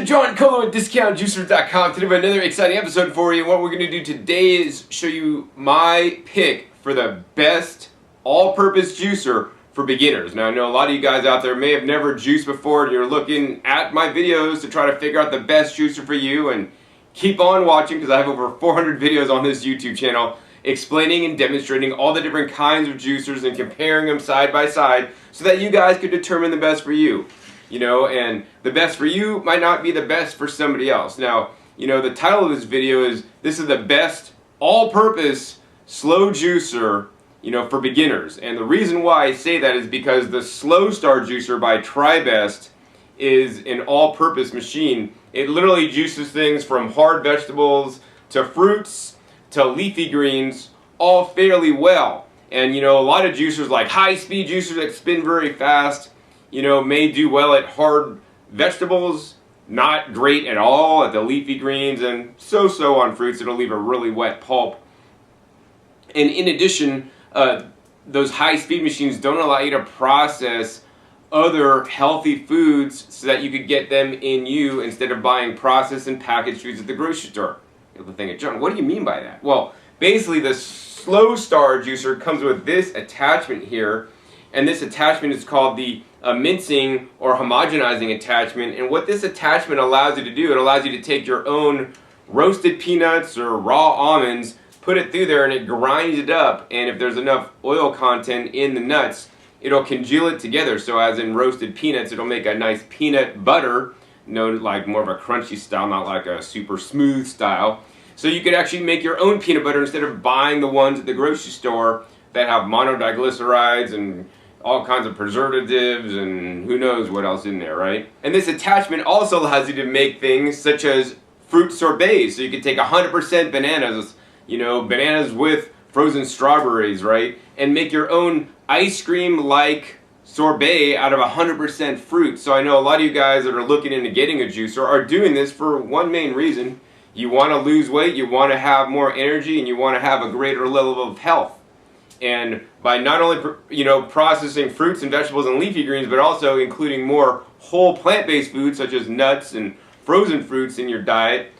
John Colo at DiscountJuicers.com. Today we have another exciting episode for you. What we're going to do today is show you my pick for the best all-purpose juicer for beginners. Now I know a lot of you guys out there may have never juiced before and you're looking at my videos to try to figure out the best juicer for you, and keep on watching because I have over 400 videos on this YouTube channel explaining and demonstrating all the different kinds of juicers and comparing them side by side so that you guys could determine the best for you. You know, and the best for you might not be the best for somebody else. Now, you know, the title of this video is, this is the best all-purpose slow juicer, you know, for beginners. And the reason why I say that is because the Slow Star juicer by TriBest is an all-purpose machine. It literally juices things from hard vegetables to fruits to leafy greens, all fairly well. And you know, a lot of juicers like high-speed juicers that spin very fast, you know, may do well at hard vegetables, not great at all at the leafy greens, and so on fruits. It'll leave a really wet pulp. And in addition, those high-speed machines don't allow you to process other healthy foods so that you could get them in you instead of buying processed and packaged foods at the grocery store. You're thinking, John, what do you mean by that? Well, basically the Slow Star juicer comes with this attachment here, and this attachment is called the mincing or homogenizing attachment. And what this attachment allows you to do, it allows you to take your own roasted peanuts or raw almonds, put it through there, and it grinds it up. And if there's enough oil content in the nuts, it'll congeal it together. So as in roasted peanuts, it'll make a nice peanut butter, like more of a crunchy style, not like a super smooth style. So you could actually make your own peanut butter instead of buying the ones at the grocery store that have monodiglycerides and all kinds of preservatives and who knows what else in there, right? And this attachment also allows you to make things such as fruit sorbets. So you can take 100% bananas, you know, bananas with frozen strawberries, right? And make your own ice cream-like sorbet out of 100% fruit. So I know a lot of you guys that are looking into getting a juicer are doing this for one main reason. You want to lose weight, you want to have more energy, and you want to have a greater level of health. And by not only, you know, processing fruits and vegetables and leafy greens, but also including more whole plant-based foods such as nuts and frozen fruits in your diet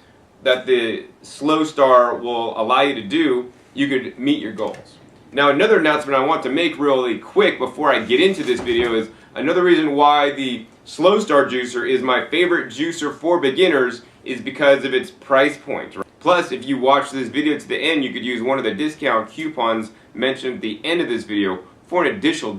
that the Slow Star will allow you to do, you could meet your goals. Now, another announcement I want to make really quick before I get into this video is another reason why the Slow Star juicer is my favorite juicer for beginners is because of its price point. Plus, if you watch this video to the end, you could use one of the discount coupons mentioned at the end of this video for an additional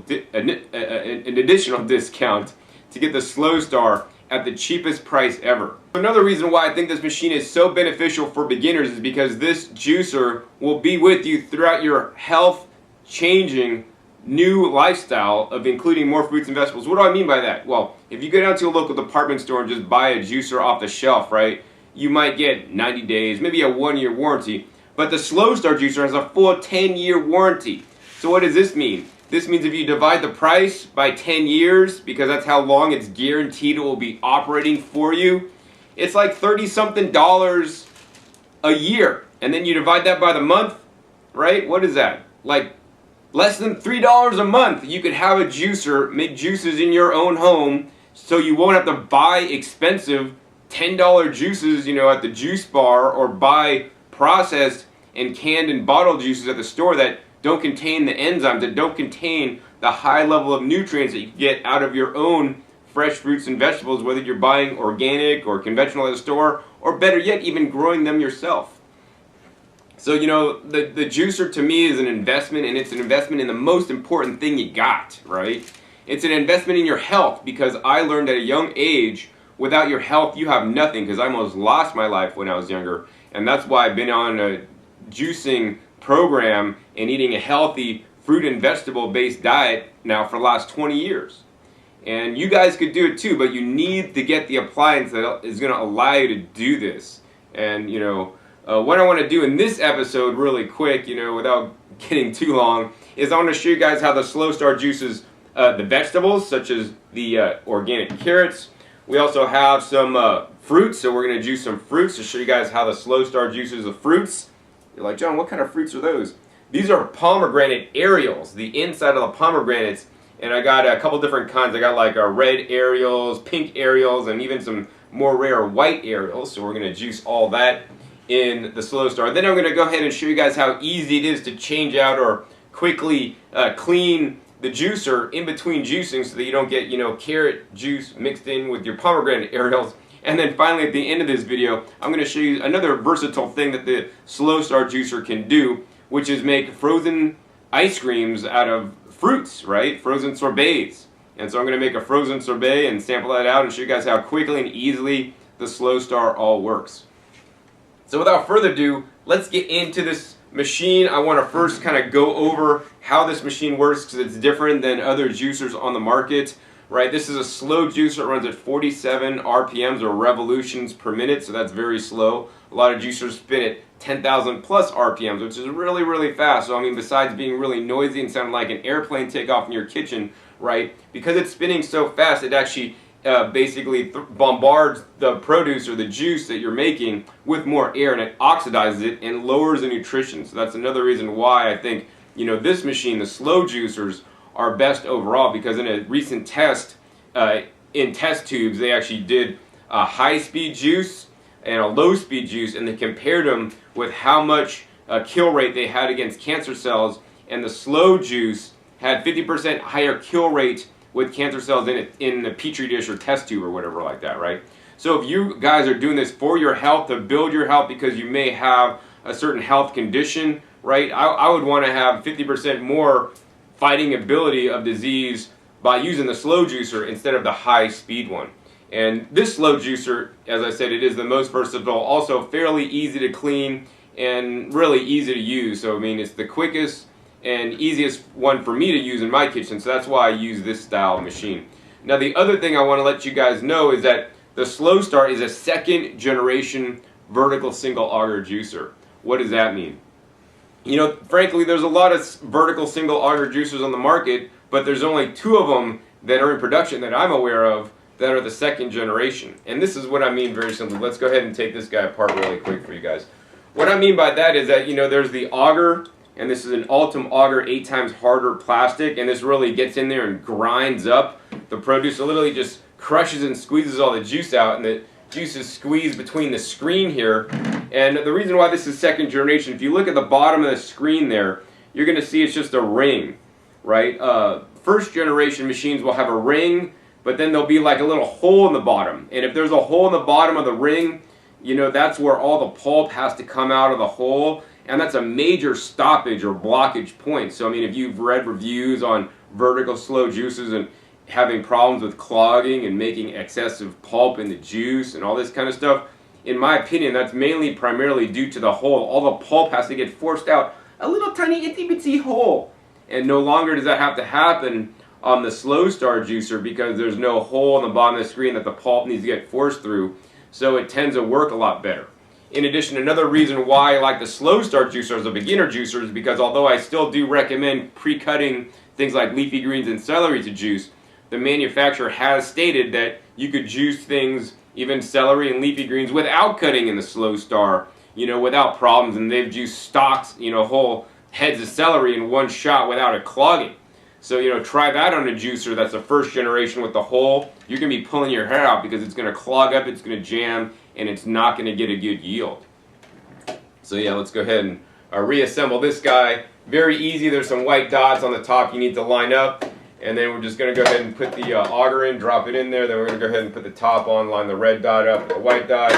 discount to get the Slow Star at the cheapest price ever. Another reason why I think this machine is so beneficial for beginners is because this juicer will be with you throughout your health-changing new lifestyle of including more fruits and vegetables. What do I mean by that? Well, if you go down to a local department store and just buy a juicer off the shelf, right, you might get 90 days, maybe a 1-year warranty. But the Slow Star juicer has a full 10-year warranty. So what does this mean? This means if you divide the price by 10 years, because that's how long it's guaranteed it will be operating for you, it's like $30-something a year. And then you divide that by the month, right? What is that? Like less than $3 a month. You could have a juicer, make juices in your own home, so you won't have to buy expensive $10 juices, you know, at the juice bar, or buy processed and canned and bottled juices at the store that don't contain the enzymes, that don't contain the high level of nutrients that you get out of your own fresh fruits and vegetables, whether you're buying organic or conventional at the store, or better yet, even growing them yourself. So, you know, the juicer to me is an investment, and it's an investment in the most important thing you got, right? It's an investment in your health, because I learned at a young age, without your health, you have nothing, because I almost lost my life when I was younger. And that's why I've been on a juicing program and eating a healthy fruit and vegetable based diet now for the last 20 years. And you guys could do it too, but you need to get the appliance that is going to allow you to do this. And you know, what I want to do in this episode really quick, you know, without getting too long, is I want to show you guys how the Slow Star juices the vegetables, such as the organic carrots. We also have some fruits, so we're going to juice some fruits to show you guys how the Slow Star juices the fruits. You're like, John, what kind of fruits are those? These are pomegranate Ariels, the inside of the pomegranates. And I got a couple different kinds. I got like red Ariels, pink Ariels, and even some more rare white Ariels. So we're going to juice all that in the Slow Star. Then I'm going to go ahead and show you guys how easy it is to change out or quickly clean the juicer in between juicing so that you don't get, carrot juice mixed in with your pomegranate Ariels. And then finally at the end of this video, I'm going to show you another versatile thing that the Slow Star juicer can do, which is make frozen ice creams out of fruits, right? Frozen sorbets. And so I'm going to make a frozen sorbet and sample that out and show you guys how quickly and easily the Slow Star all works. So without further ado, let's get into this machine. I want to first kind of go over how this machine works because it's different than other juicers on the market, right? This is a slow juicer. It runs at 47 RPMs or revolutions per minute, so that's very slow. A lot of juicers spin at 10,000 plus RPMs, which is really, really fast. So I mean, besides being really noisy and sounding like an airplane takeoff in your kitchen, right? Because it's spinning so fast, it actually basically bombards the produce or the juice that you're making with more air, and it oxidizes it and lowers the nutrition. So that's another reason why I think, this machine, the slow juicers, are best overall, because in a recent test, in test tubes, they actually did a high-speed juice and a low-speed juice, and they compared them with how much kill rate they had against cancer cells, and the slow juice had 50% higher kill rate with cancer cells in the petri dish or test tube or whatever like that, right? So if you guys are doing this for your health, to build your health because you may have a certain health condition, right? I would want to have 50% more fighting ability of disease by using the slow juicer instead of the high speed one. And this slow juicer, as I said, it is the most versatile, also fairly easy to clean and really easy to use. So I mean, it's the quickest and easiest one for me to use in my kitchen, so that's why I use this style of machine. Now the other thing I want to let you guys know is that the Slow Star is a second generation vertical single auger juicer. What does that mean? Frankly, there's a lot of vertical single auger juicers on the market, but there's only 2 of them that are in production that I'm aware of that are the second generation. And this is what I mean very simply. Let's go ahead and take this guy apart really quick for you guys. What I mean by that is that, there's the auger, and this is an Ultim Auger 8 times harder plastic, and this really gets in there and grinds up the produce. It literally just crushes and squeezes all the juice out, and the juice is squeezed between the screen here. And the reason why this is second generation, if you look at the bottom of the screen there, you're going to see it's just a ring, right? First generation machines will have a ring, but then there'll be like a little hole in the bottom. And if there's a hole in the bottom of the ring, that's where all the pulp has to come out of the hole. And that's a major stoppage or blockage point. So I mean, if you've read reviews on vertical slow juices and having problems with clogging and making excessive pulp in the juice and all this kind of stuff, in my opinion, that's primarily due to the hole. All the pulp has to get forced out a little tiny itty bitsy hole. And no longer does that have to happen on the Slow Star juicer because there's no hole in the bottom of the screen that the pulp needs to get forced through. So it tends to work a lot better. In addition, another reason why I like the Slow Star juicer as a beginner juicer is because although I still do recommend pre-cutting things like leafy greens and celery to juice, the manufacturer has stated that you could juice things, even celery and leafy greens, without cutting in the Slow Star, without problems. And they've juiced stalks, whole heads of celery in one shot without it clogging. So, try that on a juicer that's a first generation with the hole. You're going to be pulling your hair out because it's going to clog up, it's going to jam, and it's not going to get a good yield. So yeah, let's go ahead and reassemble this guy. Very easy. There's some white dots on the top you need to line up. And then we're just going to go ahead and put the auger in, drop it in there. Then we're going to go ahead and put the top on, line the red dot up with the white dot,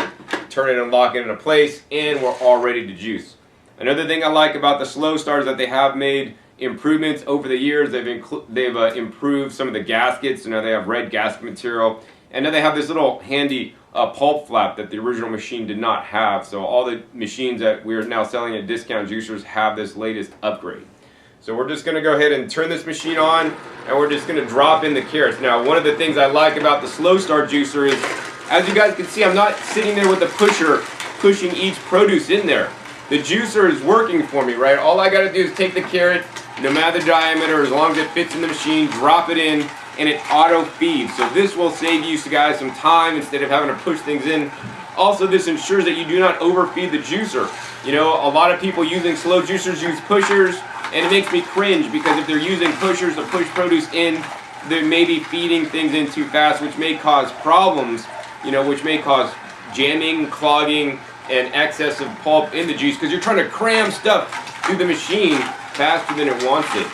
turn it and lock it into place, and we're all ready to juice. Another thing I like about the Slow Star is that they have made improvements over the years. They've improved some of the gaskets. So now they have red gasket material. And now they have this little handy pulp flap that the original machine did not have. So all the machines that we're now selling at discount juicers have this latest upgrade. So we're just going to go ahead and turn this machine on, and we're just going to drop in the carrots. Now, one of the things I like about the Slow Star juicer is, as you guys can see, I'm not sitting there with the pusher pushing each produce in there. The juicer is working for me, right? All I got to do is take the carrot, no matter the diameter, as long as it fits in the machine, drop it in, and it auto feeds. So this will save you guys some time instead of having to push things in. Also, this ensures that you do not overfeed the juicer. A lot of people using slow juicers use pushers, and it makes me cringe because if they're using pushers to push produce in, they may be feeding things in too fast, which may cause problems which may cause jamming, clogging, and excess of pulp in the juice because you're trying to cram stuff through the machine faster than it wants it.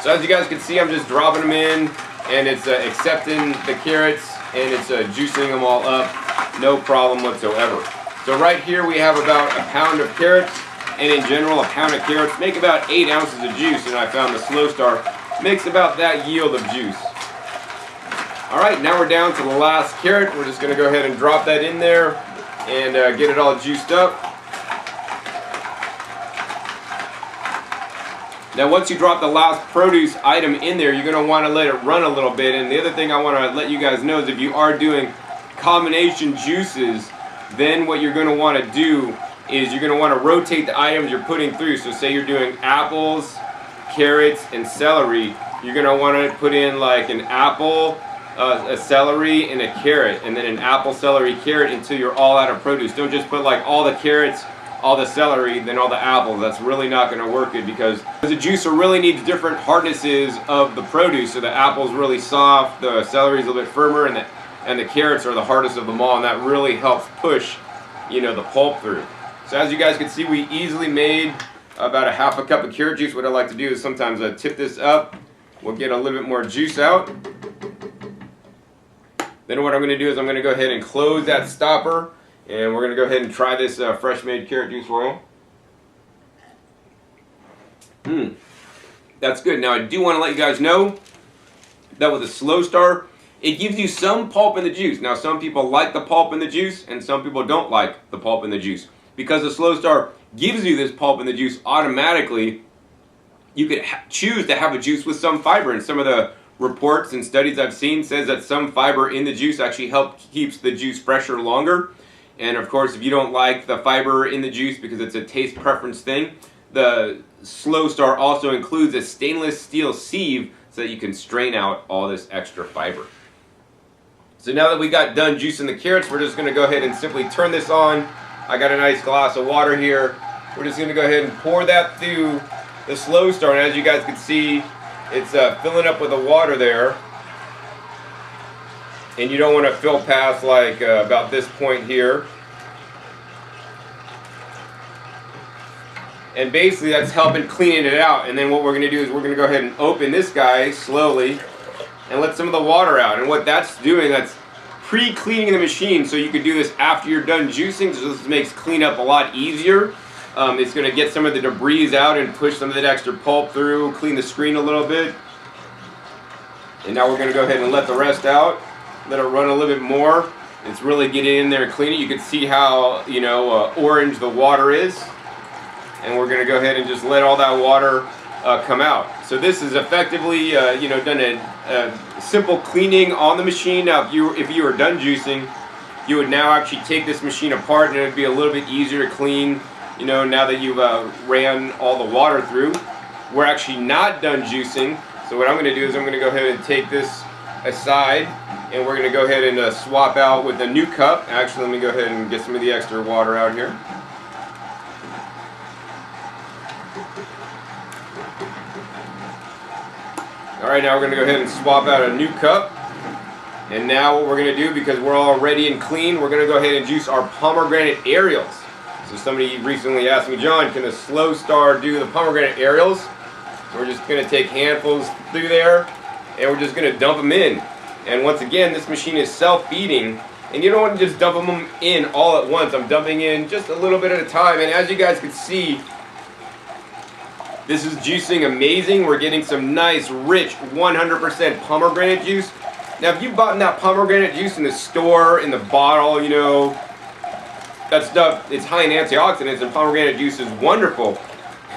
So as you guys can see, I'm just dropping them in, and it's accepting the carrots, and it's juicing them all up, no problem whatsoever. So right here we have about a pound of carrots, and in general a pound of carrots make about 8 ounces of juice, and I found the Slow Star makes about that yield of juice. Alright, now we're down to the last carrot. We're just going to go ahead and drop that in there and get it all juiced up. Now once you drop the last produce item in there, you're going to want to let it run a little bit. And the other thing I want to let you guys know is if you are doing combination juices, then what you're going to want to do is you're going to want to rotate the items you're putting through. So say you're doing apples, carrots, and celery. You're going to want to put in like an apple, a celery, and a carrot, and then an apple, celery, carrot until you're all out of produce. Don't just put like all the carrots, all the celery, then all the apples. That's really not going to work good because the juicer really needs different hardnesses of the produce. So the apple's really soft, the celery's a little bit firmer, and the carrots are the hardest of them all, and that really helps push, the pulp through. So as you guys can see, we easily made about a half a cup of carrot juice. What I like to do is sometimes tip this up. We'll get a little bit more juice out. Then what I'm going to do is I'm going to go ahead and close that stopper, and we're going to go ahead and try this fresh made carrot juice for you. That's good. Now I do want to let you guys know that with a Slow Star, it gives you some pulp in the juice. Now some people like the pulp in the juice, and some people don't like the pulp in the juice. Because the Slow Star gives you this pulp in the juice automatically, you could choose to have a juice with some fiber. And some of the reports and studies I've seen says that some fiber in the juice actually keeps the juice fresher longer. And of course, if you don't like the fiber in the juice because it's a taste preference thing, the Slow Star also includes a stainless steel sieve so that you can strain out all this extra fiber. So now that we got done juicing the carrots, we're just going to go ahead and simply turn this on. I got a nice glass of water here. We're just going to go ahead and pour that through the Slow Star, and as you guys can see, it's filling up with the water there. And you don't want to fill past like about this point here. And basically that's helping cleaning it out. And then what we're going to do is we're going to go ahead and open this guy slowly and let some of the water out. And what that's doing, that's pre-cleaning the machine, so you could do this after you're done juicing, so this makes cleanup a lot easier. It's going to get some of the debris out and push some of that extra pulp through, clean the screen a little bit. And now we're going to go ahead and let the rest out. Let it run a little bit more. It's really getting in there and clean it. You can see how, orange the water is. And we're going to go ahead and just let all that water come out. So this is effectively, done a simple cleaning on the machine. Now, if you were done juicing, you would now actually take this machine apart, and it would be a little bit easier to clean, now that you've ran all the water through. We're actually not done juicing, so what I'm going to do is I'm going to go ahead and take this aside, and we're going to go ahead and swap out with a new cup. Actually, let me go ahead and get some of the extra water out here. Alright, now we're going to go ahead and swap out a new cup. And now what we're going to do, because we're all ready and clean, we're going to go ahead and juice our pomegranate Ariels. So somebody recently asked me, John, can the Slow Star do the pomegranate Ariels? So we're just going to take handfuls through there, and we're just going to dump them in. And once again, this machine is self-feeding, and you don't want to just dump them in all at once. I'm dumping in just a little bit at a time, and as you guys can see, this is juicing amazing. We're getting some nice, rich, 100% pomegranate juice. Now, if you've bought that pomegranate juice in the store, in the bottle, that stuff, it's high in antioxidants, and pomegranate juice is wonderful.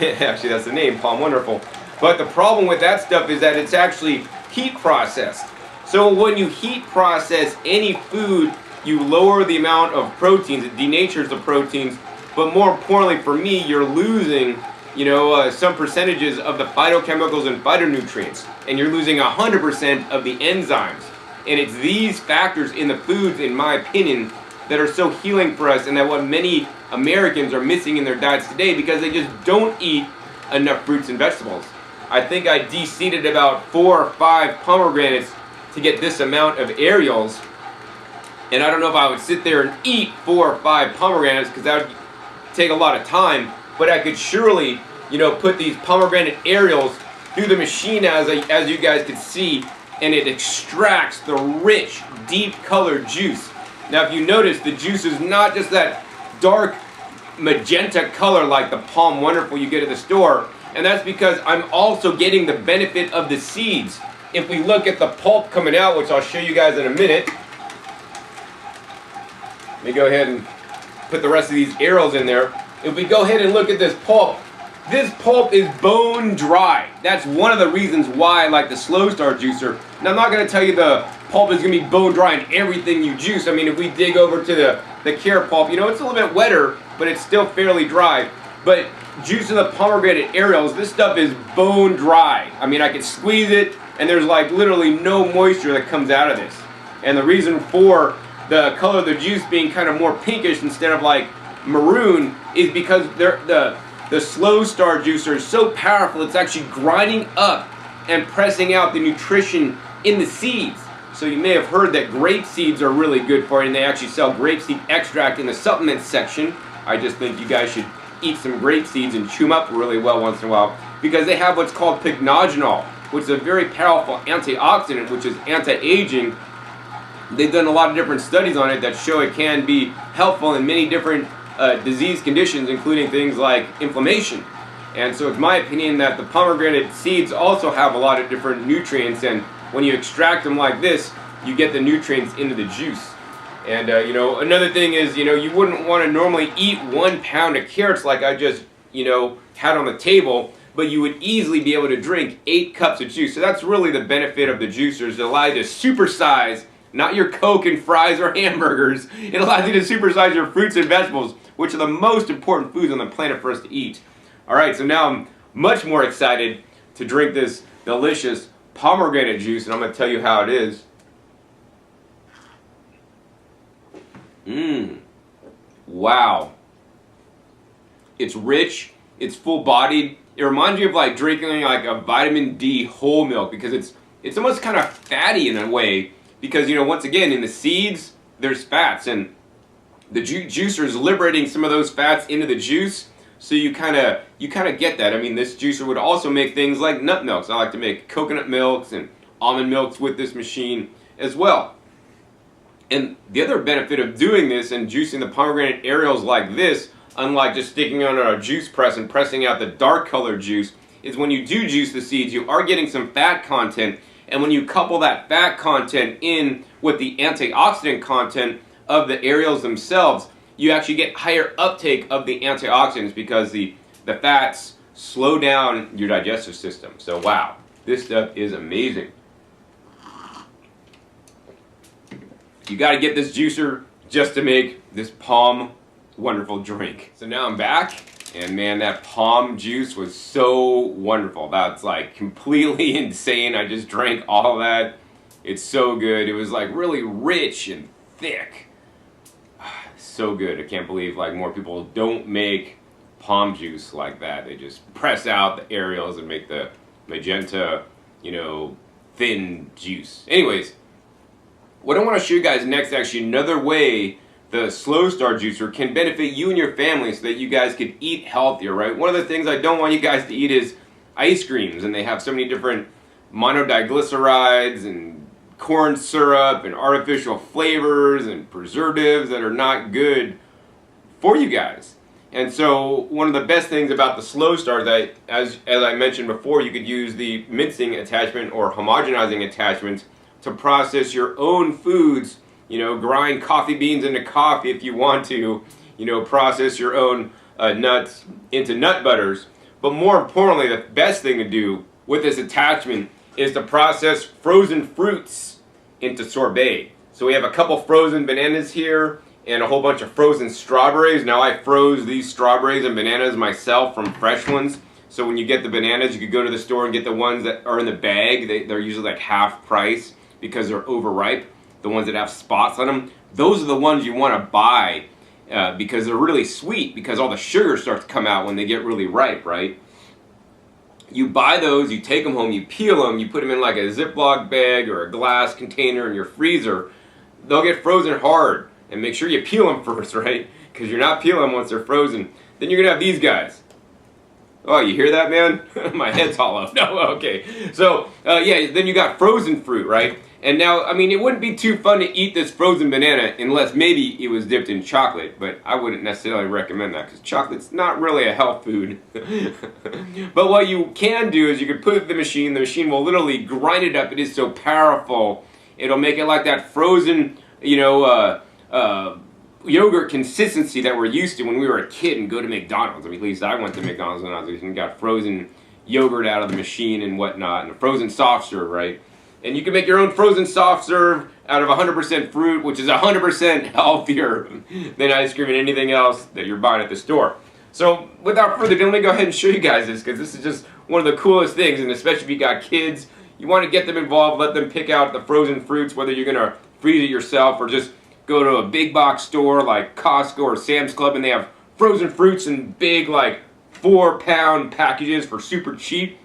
Actually, that's the name, Pom Wonderful. But the problem with that stuff is that it's actually heat processed. So when you heat process any food, you lower the amount of proteins. It denatures the proteins. But more importantly for me, you're losing some percentages of the phytochemicals and phytonutrients, and you're losing 100% of the enzymes. And it's these factors in the foods, in my opinion, that are so healing for us, and that what many Americans are missing in their diets today because they just don't eat enough fruits and vegetables. I think I de-seeded about 4 or 5 pomegranates to get this amount of Ariels, And I don't know if I would sit there and eat 4 or 5 pomegranates because that would take a lot of time, but I could surely, you know, put these pomegranate aerials through the machine as you guys can see, and it extracts the rich, deep colored juice. Now if you notice, the juice is not just that dark magenta color like the Palm Wonderful you get at the store, and that's because I'm also getting the benefit of the seeds. If we look at the pulp coming out, which I'll show you guys in a minute, let me go ahead and put the rest of these arrows in there. If we go ahead and look at this pulp is bone dry. That's one of the reasons why I like the Slow Start juicer. Now I'm not going to tell you the pulp is going to be bone dry in everything you juice. I mean, if we dig over to the carrot pulp, you know, it's a little bit wetter, but it's still fairly dry. But juicing the pomegranate aerials, this stuff is bone dry. I mean, I can squeeze it, and there's like literally no moisture that comes out of this. And the reason for the color of the juice being kind of more pinkish instead of like maroon is because the Slow Start juicer is so powerful, it's actually grinding up and pressing out the nutrition in the seeds. So you may have heard that grape seeds are really good for you, and they actually sell grapeseed extract in the supplements section. I just think you guys should eat some grape seeds and chew them up really well once in a while, because they have what's called pycnogenol, which is a very powerful antioxidant, which is anti-aging. They've done a lot of different studies on it that show it can be helpful in many different disease conditions, including things like inflammation. And so it's my opinion that the pomegranate seeds also have a lot of different nutrients, and when you extract them like this, you get the nutrients into the juice. And you know, another thing is, you know, you wouldn't want to normally eat 1 pound of carrots like I just, you know, had on the table, but you would easily be able to drink 8 cups of juice. So that's really the benefit of the juicers. It allows you to supersize, not your Coke and fries or hamburgers. It allows you to supersize your fruits and vegetables, which are the most important foods on the planet for us to eat. Alright, so now I'm much more excited to drink this delicious pomegranate juice, and I'm going to tell you how it is. Wow. It's rich, it's full-bodied. It reminds me of like drinking like a vitamin D whole milk, because it's almost kind of fatty in a way, because, you know, once again, in the seeds, there's fats, and the juicer is liberating some of those fats into the juice, so you kind of get that. I mean, this juicer would also make things like nut milks. I like to make coconut milks and almond milks with this machine as well. And the other benefit of doing this and juicing the pomegranate aerials like this, unlike just sticking on a juice press and pressing out the dark colored juice, is when you do juice the seeds, you are getting some fat content, and when you couple that fat content in with the antioxidant content of the aerials themselves, you actually get higher uptake of the antioxidants, because the fats slow down your digestive system. So wow, this stuff is amazing. You got to get this juicer just to make this Palm Wonderful drink. So now I'm back, and man, that Palm juice was so wonderful. That's like completely insane. I just drank all of that. It's so good. It was like really rich and thick. So good. I can't believe like more people don't make Palm juice like that. They just press out the aerials and make the magenta, you know, thin juice. Anyways, what I want to show you guys next, actually another way the Slow Start juicer can benefit you and your family so that you guys could eat healthier, right? One of the things I don't want you guys to eat is ice creams, and they have so many different monodiglycerides and corn syrup and artificial flavors and preservatives that are not good for you guys. And so one of the best things about the Slow Start, that as I mentioned before, you could use the mincing attachment or homogenizing attachment to process your own foods. You know, grind coffee beans into coffee if you want to. You know, process your own nuts into nut butters. But more importantly, the best thing to do with this attachment is to process frozen fruits into sorbet. So we have a couple frozen bananas here and a whole bunch of frozen strawberries. Now I froze these strawberries and bananas myself from fresh ones. So when you get the bananas, you could go to the store and get the ones that are in the bag. They're usually like half price because they're overripe. The ones that have spots on them, those are the ones you want to buy because they're really sweet, because all the sugar starts to come out when they get really ripe, right? You buy those, you take them home, you peel them, you put them in like a Ziploc bag or a glass container in your freezer. they'll get frozen hard. And make sure you peel them first, right? Because you're not peeling them once they're frozen. Then you're going to have these guys. Oh, you hear that, man? My head's hollow. No, okay. So, yeah, then you got frozen fruit, right? And now, I mean, it wouldn't be too fun to eat this frozen banana unless maybe it was dipped in chocolate. But I wouldn't necessarily recommend that because chocolate's not really a health food. But what you can do is you can put it in the machine. The machine will literally grind it up. It is so powerful. It'll make it like that frozen, you know, yogurt consistency that we're used to when we were a kid and go to McDonald's. I mean, at least I went to McDonald's when I was a kid and got frozen yogurt out of the machine and whatnot, and a frozen soft serve, right? And you can make your own frozen soft serve out of 100% fruit, which is 100% healthier than ice cream and anything else that you're buying at the store. So without further ado, let me go ahead and show you guys this, because this is just one of the coolest things, and especially if you got kids, you want to get them involved, let them pick out the frozen fruits, whether you're going to freeze it yourself or just go to a big box store like Costco or Sam's Club, and they have frozen fruits in big, like, 4-pound packages for super cheap.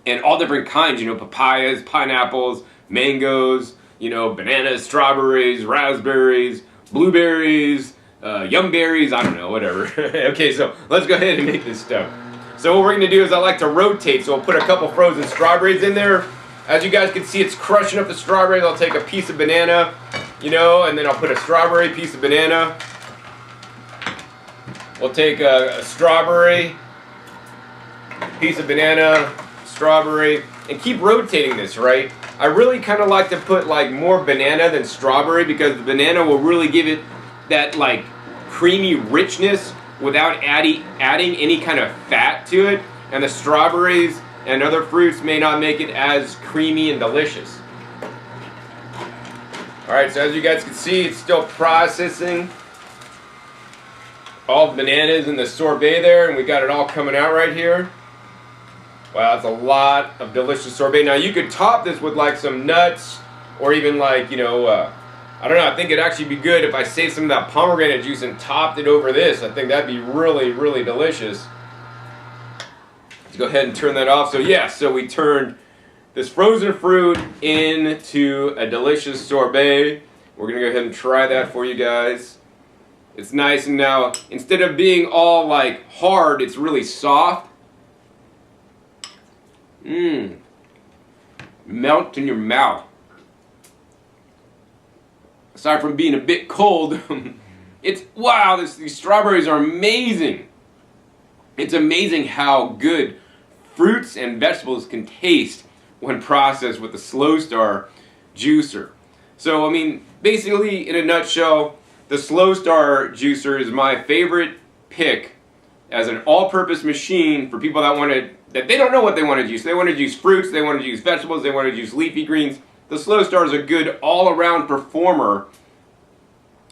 And all different kinds, you know, papayas, pineapples, mangoes, you know, bananas, strawberries, raspberries, blueberries, yum berries, I don't know, whatever. Okay, so let's go ahead and make this stuff. So what we're going to do is I like to rotate, so I'll put a couple frozen strawberries in there. As you guys can see, it's crushing up the strawberries. I'll take a piece of banana, you know, and then I'll put a strawberry, piece of banana. We'll take a strawberry, piece of banana, strawberry, and keep rotating this, right? I really kind of like to put like more banana than strawberry because the banana will really give it that like creamy richness without adding any kind of fat to it, and the strawberries and other fruits may not make it as creamy and delicious. Alright, so as you guys can see, it's still processing all the bananas in the sorbet there, and we got it all coming out right here. Wow, that's a lot of delicious sorbet. Now you could top this with like some nuts, or even like, you know, I don't know, I think it'd actually be good if I saved some of that pomegranate juice and topped it over this. I think that'd be really, really delicious. Let's go ahead and turn that off. So yeah, so we turned this frozen fruit into a delicious sorbet. We're gonna go ahead and try that for you guys. It's nice, and now instead of being all like hard, it's really soft. Melt in your mouth. Aside from being a bit cold, it's, wow, these strawberries are amazing. It's amazing how good fruits and vegetables can taste when processed with the Slow Star juicer. So, I mean, basically, in a nutshell, the Slow Star juicer is my favorite pick as an all-purpose machine for people that they don't know what they want to juice. They want to juice fruits, they want to juice vegetables, they want to juice leafy greens. The Slow Star is a good all-around performer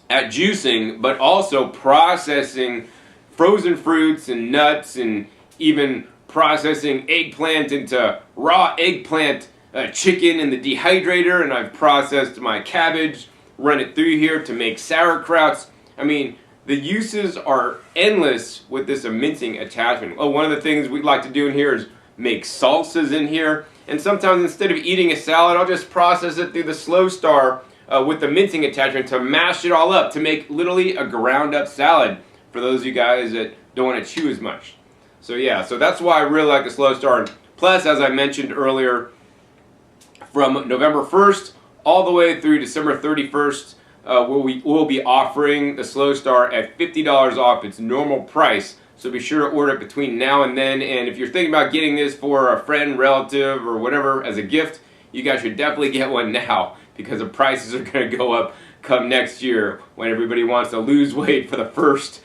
at juicing, but also processing frozen fruits and nuts, and even processing eggplant into raw eggplant chicken in the dehydrator. And I've processed my cabbage, run it through here to make sauerkrauts. I mean, the uses are endless with this mincing attachment. Oh, one of the things we like to do in here is make salsas in here. And sometimes instead of eating a salad, I'll just process it through the Slow Star with the mincing attachment to mash it all up to make literally a ground up salad for those of you guys that don't want to chew as much. So yeah, so that's why I really like the Slow Star. Plus, as I mentioned earlier, from November 1st all the way through December 31st, we'll be offering the Slow Star at $50 off its normal price. So be sure to order it between now and then. And if you're thinking about getting this for a friend, relative, or whatever as a gift, you guys should definitely get one now, because the prices are going to go up come next year when everybody wants to lose weight for the first,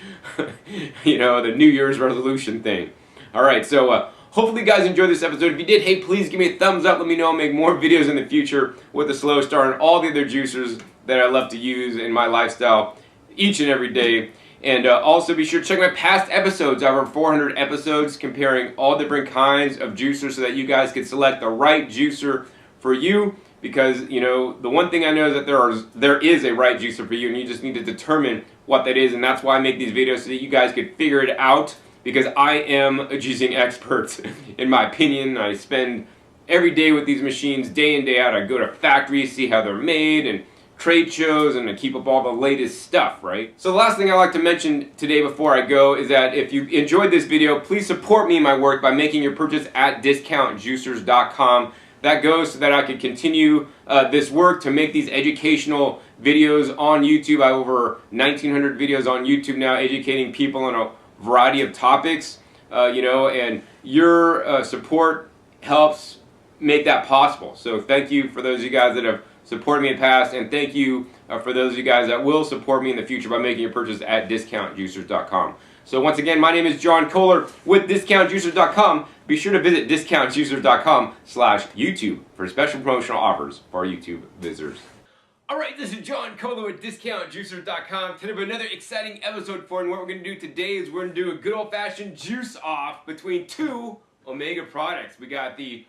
you know, the New Year's resolution thing. Alright, so hopefully you guys enjoyed this episode. If you did, hey, please give me a thumbs up. Let me know I'll make more videos in the future with the Slow Star and all the other juicers that I love to use in my lifestyle each and every day. And also be sure to check my past episodes. I have over 400 episodes comparing all different kinds of juicers so that you guys can select the right juicer for you. Because, you know, the one thing I know is that there is a right juicer for you, and you just need to determine what that is. And that's why I make these videos, so that you guys can figure it out. Because I am a juicing expert, in my opinion. I spend every day with these machines, day in, day out. I go to factories, see how they're made, and trade shows and to keep up all the latest stuff, right? So the last thing I like to mention today before I go is that if you enjoyed this video, please support me in my work by making your purchase at discountjuicers.com. That goes so that I can continue this work to make these educational videos on YouTube. I have over 1,900 videos on YouTube now educating people on a variety of topics, and your support helps make that possible. So thank you for those of you guys that have supported me in the past, and thank you for those of you guys that will support me in the future by making your purchase at discountjuicers.com. So once again, my name is John Kohler with discountjuicers.com. Be sure to visit discountjuicers.com/YouTube for special promotional offers for our YouTube visitors. Alright, this is John Kohler with discountjuicers.com. Today we have another exciting episode for you, and what we're going to do today is we're going to do a good old-fashioned juice off between two Omega products. We got the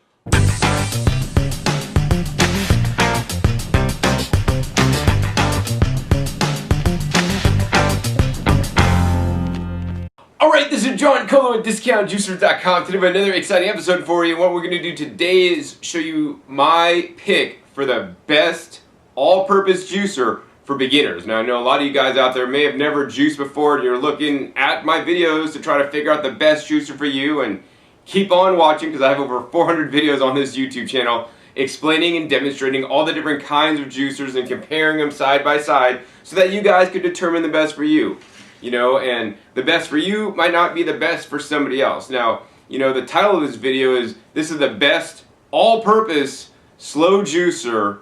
Alright, this is John Kohler with discountjuicers.com. Today we have another exciting episode for you. And what we're going to do today is show you my pick for the best all-purpose juicer for beginners. Now I know a lot of you guys out there may have never juiced before, and you're looking at my videos to try to figure out the best juicer for you, and keep on watching because I have over 400 videos on this YouTube channel explaining and demonstrating all the different kinds of juicers and comparing them side by side so that you guys could determine the best for you. And the best for you might not be the best for somebody else. Now, the title of this video is, this is the best all-purpose slow juicer,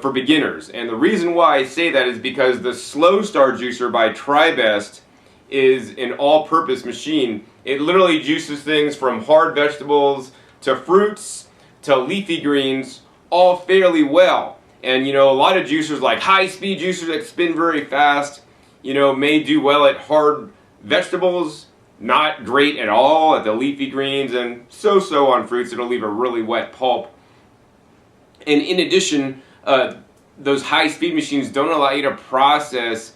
for beginners. And the reason why I say that is because the Slow Star juicer by TriBest is an all-purpose machine. It literally juices things from hard vegetables to fruits to leafy greens, all fairly well. And a lot of juicers, like high-speed juicers that spin very fast, may do well at hard vegetables, not great at all at the leafy greens, and so-so on fruits. It'll leave a really wet pulp. And in addition, those high-speed machines don't allow you to process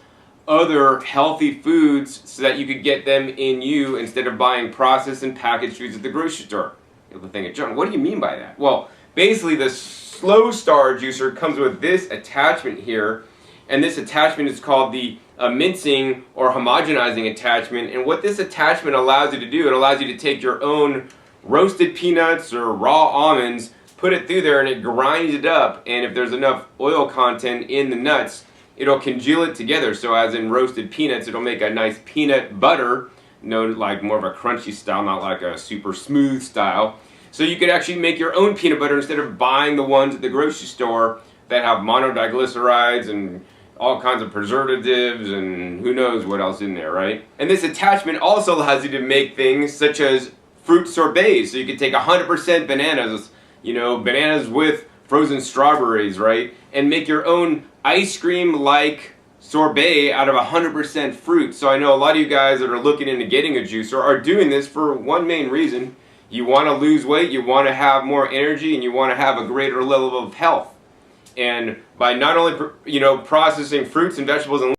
other healthy foods so that you could get them in you instead of buying processed and packaged foods at the grocery store. You'll be thinking, John, what do you mean by that? Well, basically the Slow Star juicer comes with this attachment here, and this attachment is called the mincing or homogenizing attachment. And what this attachment allows you to do, it allows you to take your own roasted peanuts or raw almonds, put it through there, and it grinds it up, and if there's enough oil content in the nuts, it'll congeal it together. So as in roasted peanuts, it'll make a nice peanut butter, like more of a crunchy style, not like a super smooth style. So you could actually make your own peanut butter instead of buying the ones at the grocery store that have monodiglycerides and all kinds of preservatives and who knows what else in there, right? And this attachment also allows you to make things such as fruit sorbets. So you can take 100% bananas, bananas with frozen strawberries, right? And make your own ice cream-like sorbet out of 100% fruit. So I know a lot of you guys that are looking into getting a juicer are doing this for one main reason. You want to lose weight, you want to have more energy, and you want to have a greater level of health. And by not only, processing fruits and vegetables and